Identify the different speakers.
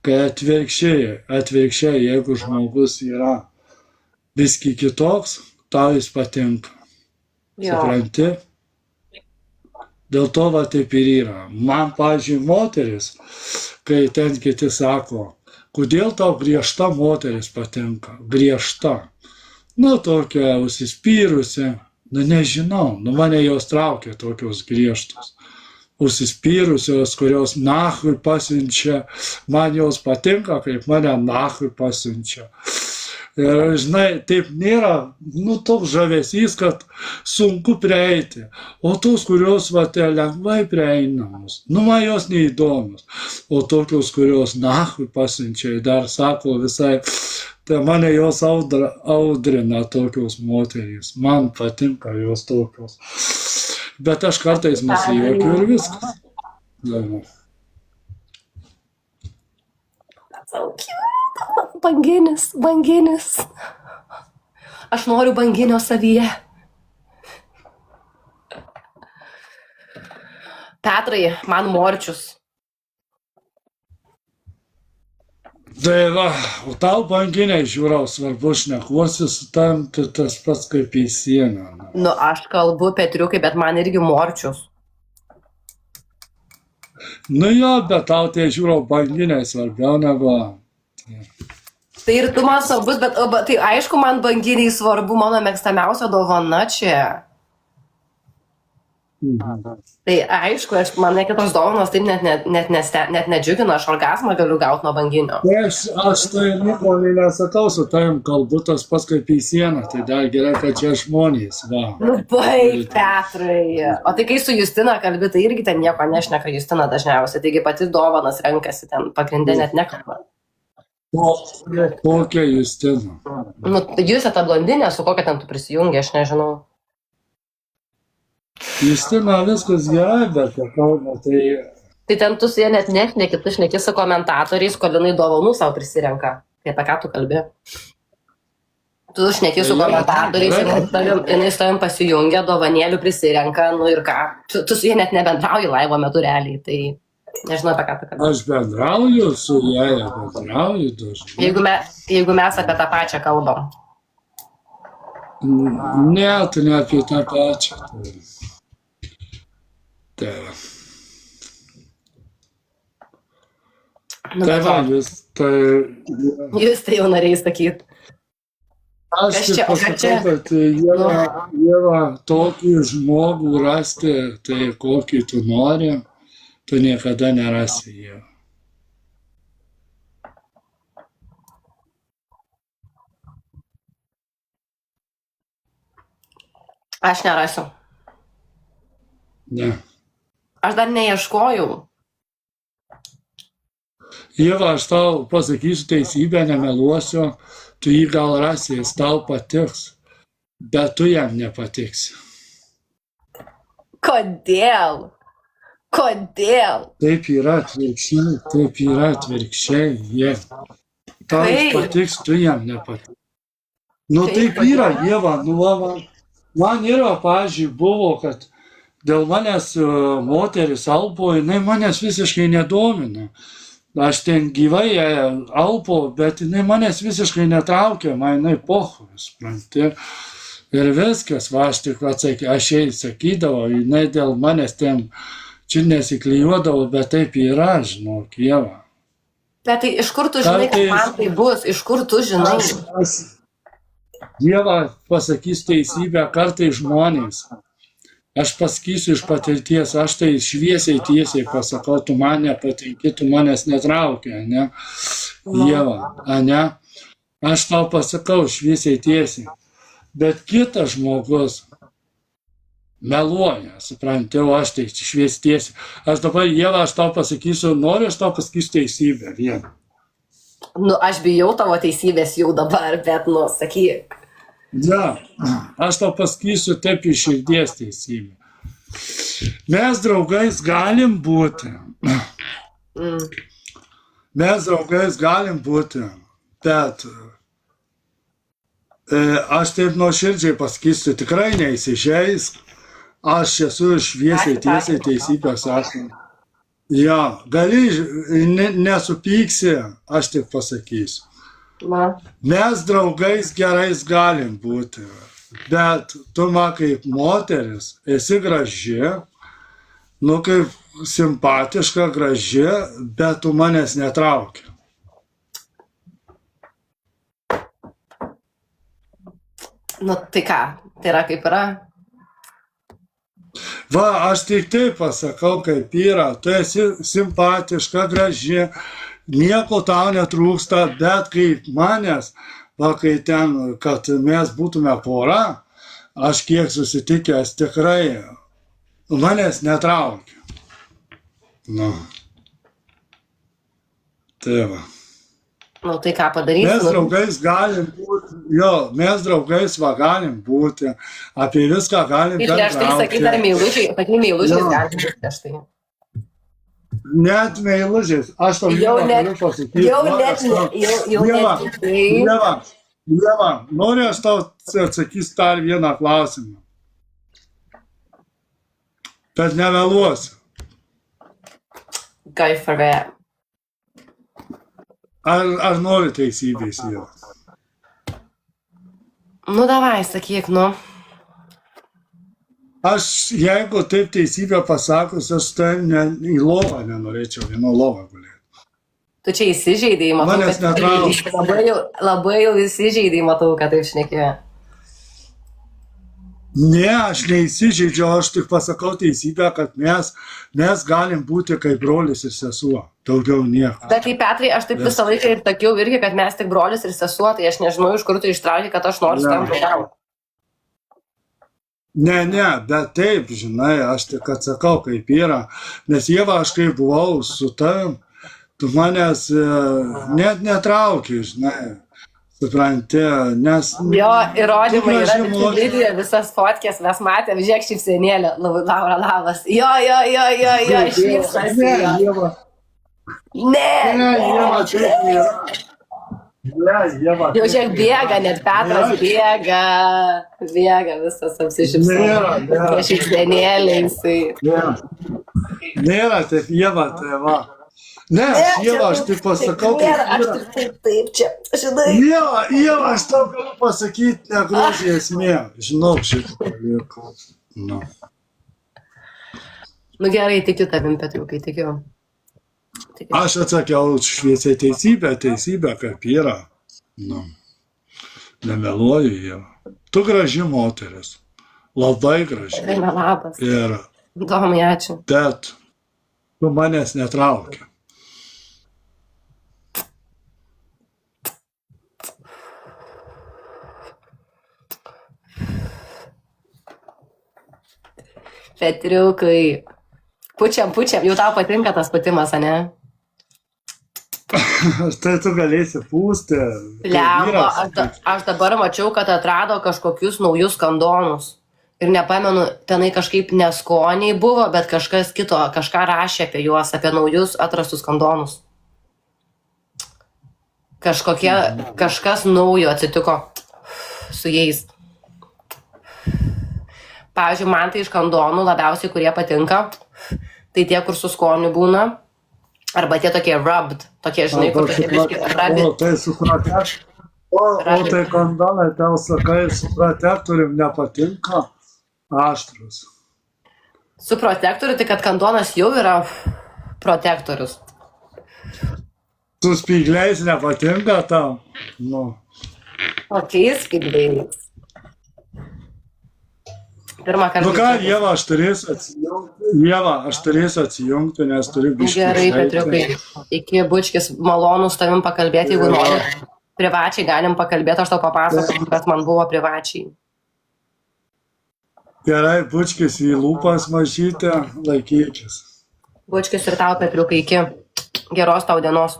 Speaker 1: Kai atvirkščiai, jeigu žmogus yra visgi kitoks, tau jis patinka.
Speaker 2: Jo.
Speaker 1: Supranti? Dėl to va taip ir yra. Man, pavyzdžiui, moteris, kai ten kiti sako, kodėl tau griežta moteris patinka? Griežta. Nu, tokia užsispyrusi. Nu, nežinau. Nu, mane jos traukia tokios griežtos. Užsispyrusios, kurios nachui pasiunčia. Man jos patinka, kaip mane nachui pasiunčia. Ir, žinai, taip nėra, nu, toks žavesys, kad sunku prieiti. O tos, kurios, va, te lengvai prieinamos, nu, man jos neįdomios. O tokios, kurios nachui pasiunčia, dar sako visai, tai mane jos audrina tokios moterys. Man patinka jos tokios. Bet aš kartais nusijuokiu ir viskas. Ja.
Speaker 2: So cute. Banginis. Aš noriu banginio savyje. Petrai, man morčius.
Speaker 1: Tai va, o tau banginiai, žiūrau, svarbu šnekuosi su tam, tai tas pats kaip į sieną.
Speaker 2: Nu, aš kalbu, Petriukai, bet man irgi morčius.
Speaker 1: Nu jo, bet tau tai žiūrau banginiai svarbiau negu.
Speaker 2: Tai ir tu man svarbus, bet tai aišku, man banginiai svarbu, mano mėgstamiausia dovana čia. Tai aišku, man kitos dovanos taip net nedžiugina, aš orgasmą galiu gauti nuo banginio.
Speaker 1: Aš tai nieko nesakau, su tavim kalbu tas pats kaip į sieną, tai dar gerai, kad čia žmonės, va.
Speaker 2: Nu, baig, Petrai. O tai kai su Justina kalbi, tai irgi ten nieko nešneka Justina dažniausiai, taigi pati dovanas renkasi ten pagrindė net nekalba.
Speaker 1: Kokia Justina?
Speaker 2: Nu, Jusė ta blondinė, su kokia ten tu prisijungi, aš nežinau.
Speaker 1: Justina viskas gerai, bet kalba, tai...
Speaker 2: Tai ten tu su jie net nešneki, tu šneki su komentatoriais, kol jinai dovanų savo prisirenka. Tai apie ką tu kalbi? Tu šneki su komentatoriais, jinai su tavim pasijungia, dovanėlių prisirenka, nu ir ką. Tu su jie net nebendrauji laivo metu realiai, tai nežinau apie ką tu kalbi.
Speaker 1: Aš bendrauju su jie, bendrauju dažnai.
Speaker 2: Jeigu mes apie tą pačią kalbam.
Speaker 1: Ne, tu ne apie tą pačią. Tai va. Tai va,
Speaker 2: Jūs tai jau norėjai sakyt.
Speaker 1: aš tik pasakau, kad Ieva, tokį žmogų rasti, tai kokį tu nori, tu niekada nerasi Ieva.
Speaker 2: Aš nerasiu.
Speaker 1: Ne.
Speaker 2: Aš dar neieškojau.
Speaker 1: Ieva, aš tau pasakysiu teisybę, nemeluosiu, tu jį gal rasi, jis tau patiks, bet tu jam nepatiksi.
Speaker 2: Kodėl? Kodėl?
Speaker 1: Taip yra atvirkščiai, jie. Tau jis patiks, tu jam nepatiks. Nu taip yra, Ieva, nu man yra, pavyzdžiui, buvo, kad dėl manęs moteris alpo, jinai manęs visiškai nedomina. Aš ten gyvai alpo, bet jinai manęs visiškai netraukia, man jinai pohu, supranti. Ir viskas, va, aš tik atsakydavau, aš jai sakydavau, jinai dėl manęs ten čia nesiklijuodavo, bet taip yra, žinok, Ieva.
Speaker 2: Bet tai iš kur tu žinai, kad man tai bus? Iš kur tu žinai?
Speaker 1: Ieva pasakys teisybę, kartai žmonės. Aš pasakysiu iš patirties, aš tai šviesiai tiesiai pasakau, tu man nepatinki, tu manęs netraukia, ne? Ieva, ne? Aš tau pasakau šviesiai tiesiai. Bet kitas žmogus meluoja, supranti, o aš tai šviesiai tiesiai. Aš dabar, Ieva, aš tau pasakysiu, noriu, aš tau pasakysiu teisybę vieną.
Speaker 2: Nu, aš bijau tavo teisybės jau dabar, bet, nu, sakyk.
Speaker 1: Ja, aš tau pasakysiu taip iš širdies teisybę. Mes draugais galim būti. Bet aš taip nuoširdžiai pasakysiu, tikrai neįsižeisk. Aš esu šviesiai tiesiai teisybę sakant. Jo, gali, nesupyksi, aš tik pasakysiu.
Speaker 2: Na,
Speaker 1: Mes draugais gerais galim būti, bet tu man kaip moteris esi graži, nu kaip simpatiška, graži, bet tu manęs netrauki.
Speaker 2: nu tai ką, tai yra kaip yra.
Speaker 1: Va, aš tik taip pasakau, kaip yra, tu esi simpatiška, graži, nieko tau netrūksta, bet kaip manęs, va, kai ten, kad mes būtume pora, aš kiek susitikęs tikrai, manęs netraukia. Nu. Tai va.
Speaker 2: Nu tai ką padarysi?
Speaker 1: Mes draugais galim būti, jo, mes draugais va galim būti, apie viską galim
Speaker 2: Ir prieš tai sakai dar meilužiai, sakai meilužiais
Speaker 1: Jo.
Speaker 2: gali būti prieš tai.
Speaker 1: Net meilužiais, aš tau
Speaker 2: Jau
Speaker 1: vieną
Speaker 2: net-
Speaker 1: galiu pasakyti.
Speaker 2: Jau
Speaker 1: va,
Speaker 2: net,
Speaker 1: aš tau-
Speaker 2: jau
Speaker 1: Ieva,
Speaker 2: net. Tai
Speaker 1: Ieva, noriu aš tau atsakysiu dar vieną klausimą. Bet nemeluosiu.
Speaker 2: go for it.
Speaker 1: Ar nori teisybės, Ieva?
Speaker 2: Nu davai, sakyk, nu.
Speaker 1: Aš, jeigu taip teisybę pasakus, aš tai į lovą nenorėčiau, vieno lovą gulėti.
Speaker 2: Tu čia įsižeidai, matau,
Speaker 1: Manęs
Speaker 2: kad
Speaker 1: netraukia.
Speaker 2: labai jau įsižeidai, matau, kad taip šnekėjo.
Speaker 1: Ne, aš neįsižeidžiu, aš tik pasakau teisybę, kad mes galim būti kaip brolis ir sesuo. Daugiau nieko.
Speaker 2: Bet tai Petrai, aš taip visą laiką ir sakiau irgi, kad mes tik brolis ir sesuo, tai aš nežinau, iš kur tu ištraukė, kad aš noriu su tam draugauti.
Speaker 1: Ne, bet taip, žinai, aš tik atsakau, kaip yra. Nes Ieva, aš kai buvau su tavim, tu manęs net netrauki, žinai. Supranti, nes...
Speaker 2: Jo, įrodymai yra
Speaker 1: graži
Speaker 2: visi
Speaker 1: moteris.
Speaker 2: video, visas fotkės mes matėm, žiūrėk šypsenėlė, Laura labas. Jo, šypsasi.
Speaker 1: Ne,
Speaker 2: jo.
Speaker 1: Ieva,
Speaker 2: Ne,
Speaker 1: Ieva, taip nėra. Ne, Ieva.
Speaker 2: jau
Speaker 1: taip
Speaker 2: žiūrėk bėga, net Petras bėga, visas apsišypsena.
Speaker 1: Nėra.
Speaker 2: Šypsenėlė, jisai.
Speaker 1: Nėra taip, Ieva, tai va. Ne, Ieva, aš tik pasakau,
Speaker 2: Nėra,
Speaker 1: kaip
Speaker 2: aš
Speaker 1: yra.
Speaker 2: taip čia, žinai.
Speaker 1: Ieva, aš tau galiu pasakyti, negrožiai esmė. Žinau šitą dalyką. Nu.
Speaker 2: Nu gerai, tikiu tavim, Petriukai, tikiu.
Speaker 1: Aš atsakiau šviesiai teisybę, kaip yra. Nu. Nemeluoju, Ieva. Tu graži moteris. Labai graži.
Speaker 2: Tikrai nelabas.
Speaker 1: Ir
Speaker 2: Domai, ačiū.
Speaker 1: bet tu manęs netraukia.
Speaker 2: Petriukai. Pučiam, jau tau patinka tas putimas, ane?
Speaker 1: Tai tu galėsi pūsti. kaip
Speaker 2: Lemba,
Speaker 1: vyras.
Speaker 2: aš dabar mačiau, kad atrado kažkokius naujus kandonus. Ir nepamenu, tenai kažkaip neskoniai buvo, bet kažkas kito, kažką rašė apie juos, apie naujus atrastus kandonus. Kažkas naujo atsitiko su jais. Pavyzdžiui, man tai iš kandonų labiausiai, kurie patinka, tai tie, kur su skoniu būna, arba tie tokie rubbed, tokie, žinai, kur tokie biški
Speaker 1: O
Speaker 2: rubbed.
Speaker 1: tai su protektorium. O tai kondonai, tau sakai, su protektorium nepatinka. Aštrus.
Speaker 2: Su protektoriu, tai kad kandonas jau yra protektorius.
Speaker 1: Su spygliais nepatinka tau. Nu.
Speaker 2: Kokiais spygliais? Pirmą kartą.
Speaker 1: Nu ką, Ieva, aš turėsiu atsijungti. Ieva, aš turėsiu atsijungti, nes turiu biškį.
Speaker 2: Gerai,
Speaker 1: išeiti.
Speaker 2: Petriukai. Iki bučkis, malonu su tavim pakalbėti, jeigu nori. Privačiai galim pakalbėti, aš tau papasakosiu, kas man buvo privačiai.
Speaker 1: Gerai, bučkis į lūpas mažytę, laikykis.
Speaker 2: Bučkis ir tau, Petriukai, iki geros tau dienos.